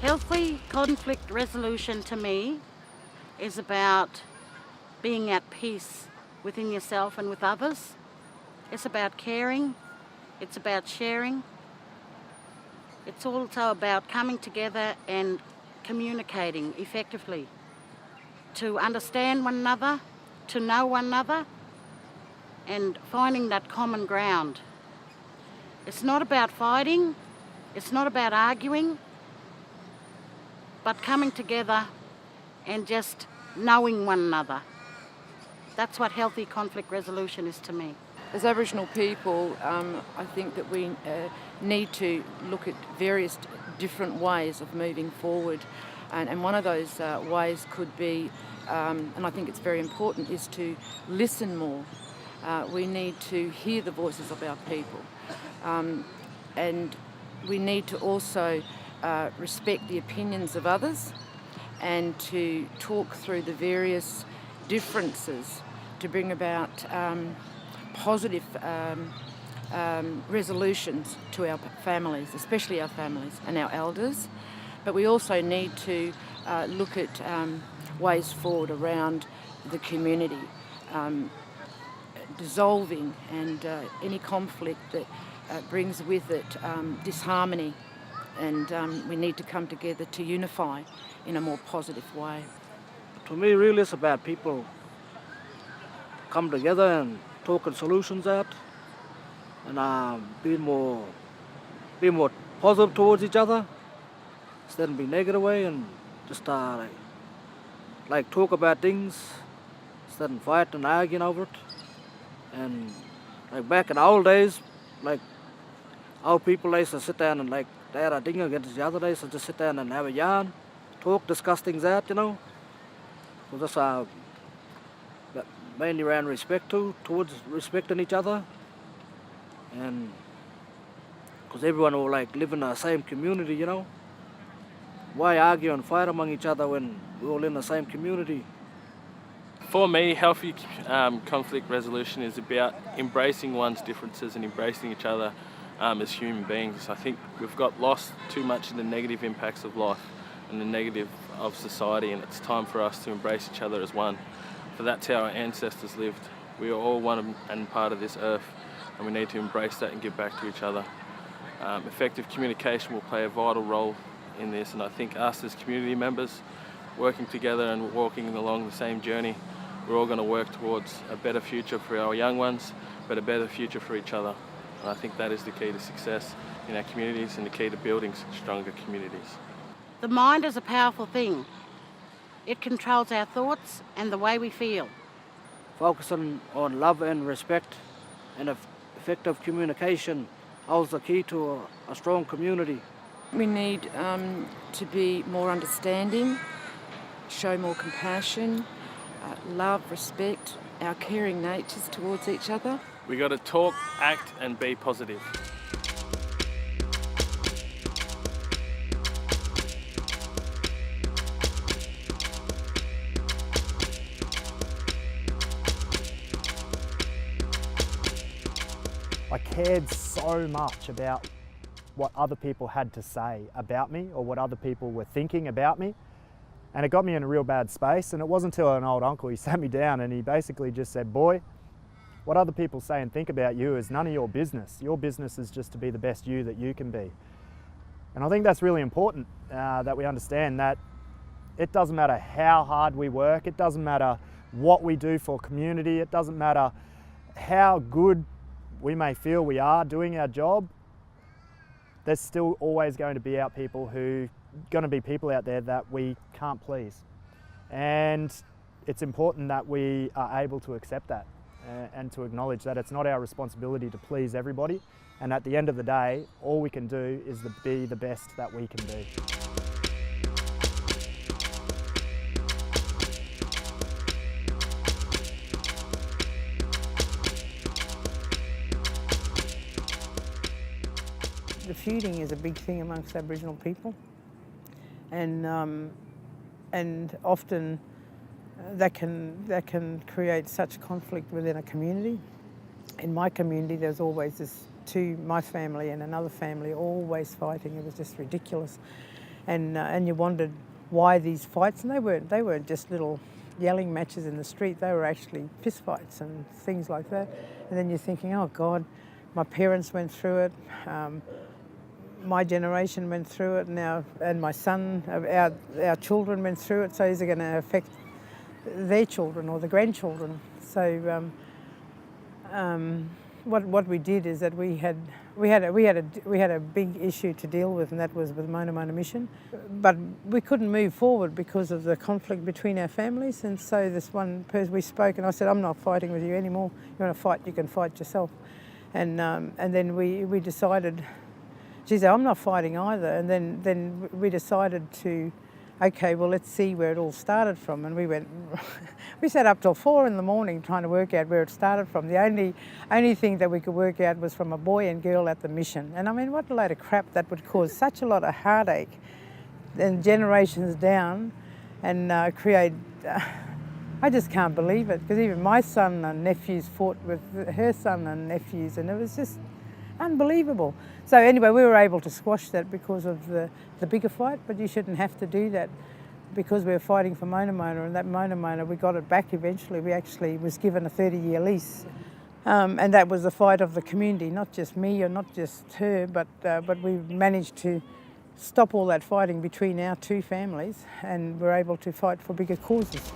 Healthy conflict resolution to me is about being at peace within yourself and with others. It's about caring. It's about sharing. It's also about coming together and communicating effectively to understand one another, to know one another, and finding that common ground. It's not about fighting, it's not about arguing, but coming together and just knowing one another. That's what healthy conflict resolution is to me. As Aboriginal people, I think that we need to look at various different ways of moving forward. And one of those ways could be, and I think it's very important, is to listen more. We need to hear the voices of our people. And we need to also respect the opinions of others and to talk through the various differences to bring about positive resolutions to our families, especially our families and our elders. But we also need to look at ways forward around the community, dissolving and any conflict that brings with it disharmony, and we need to come together to unify in a more positive way. To me, really, it's about people come together and talking solutions out, and being more positive towards each other instead of being negative way, and just like talk about things instead of fighting and arguing over it. And like back in the old days, like old people, they used to sit down and like they had a ding against the other days, so just sit down and have a yarn, talk, discuss things out, you know. So just mainly around respect towards respecting each other, and because everyone will like live in the same community, you know. Why argue and fight among each other when we're all in the same community? For me, healthy conflict resolution is about embracing one's differences and embracing each other as human beings. I think we've got lost too much in the negative impacts of life and the negative of society, and it's time for us to embrace each other as one. For that's how our ancestors lived. We are all one and part of this earth, and we need to embrace that and give back to each other. Effective communication will play a vital role in this, and I think us as community members working together and walking along the same journey, we're all going to work towards a better future for our young ones, but a better future for each other. And I think that is the key to success in our communities and the key to building stronger communities. The mind is a powerful thing. It controls our thoughts and the way we feel. Focusing on love and respect and effective communication holds the key to a strong community. We need to be more understanding, show more compassion, love, respect, our caring natures towards each other. We got to talk, act and be positive. I cared so much about what other people had to say about me or what other people were thinking about me. And it got me in a real bad space. And it wasn't until an old uncle, he sat me down and he basically just said, "Boy, what other people say and think about you is none of your business. Your business is just to be the best you that you can be." And I think that's really important, that we understand that it doesn't matter how hard we work, it doesn't matter what we do for community, it doesn't matter how good we may feel we are doing our job, there's still always going to be people out there that we can't please. And it's important that we are able to accept that and to acknowledge that it's not our responsibility to please everybody. And at the end of the day, all we can do is be the best that we can be. The feuding is a big thing amongst Aboriginal people, and often that can create such conflict within a community. In my community, there's always my family and another family always fighting. It was just ridiculous, and you wondered why these fights, and they weren't just little yelling matches in the street. They were actually fist fights and things like that. And then you're thinking, oh God, my parents went through it. My generation went through it now, and my son, our children went through it. So is it going to affect their children or the grandchildren? So what we did is that we had a big issue to deal with, and that was with Mona Mona Mission. But we couldn't move forward because of the conflict between our families. And so this one person, we spoke, and I said, I'm not fighting with you anymore. You want to fight, you can fight yourself. And then we decided. She said, I'm not fighting either. And then we decided to, okay, well, let's see where it all started from. And we sat up till 4 a.m. trying to work out where it started from. The only thing that we could work out was from a boy and girl at the mission. And I mean, what a load of crap that would cause such a lot of heartache and generations down and create, I just can't believe it. Because even my son and nephews fought with her son and nephews, and it was just unbelievable. So anyway, we were able to squash that because of the bigger fight, but you shouldn't have to do that because we were fighting for Mona Mona, and that Mona Mona, we got it back eventually. We actually was given a 30-year lease. And that was the fight of the community, not just me or not just her, but we managed to stop all that fighting between our two families, and we're able to fight for bigger causes.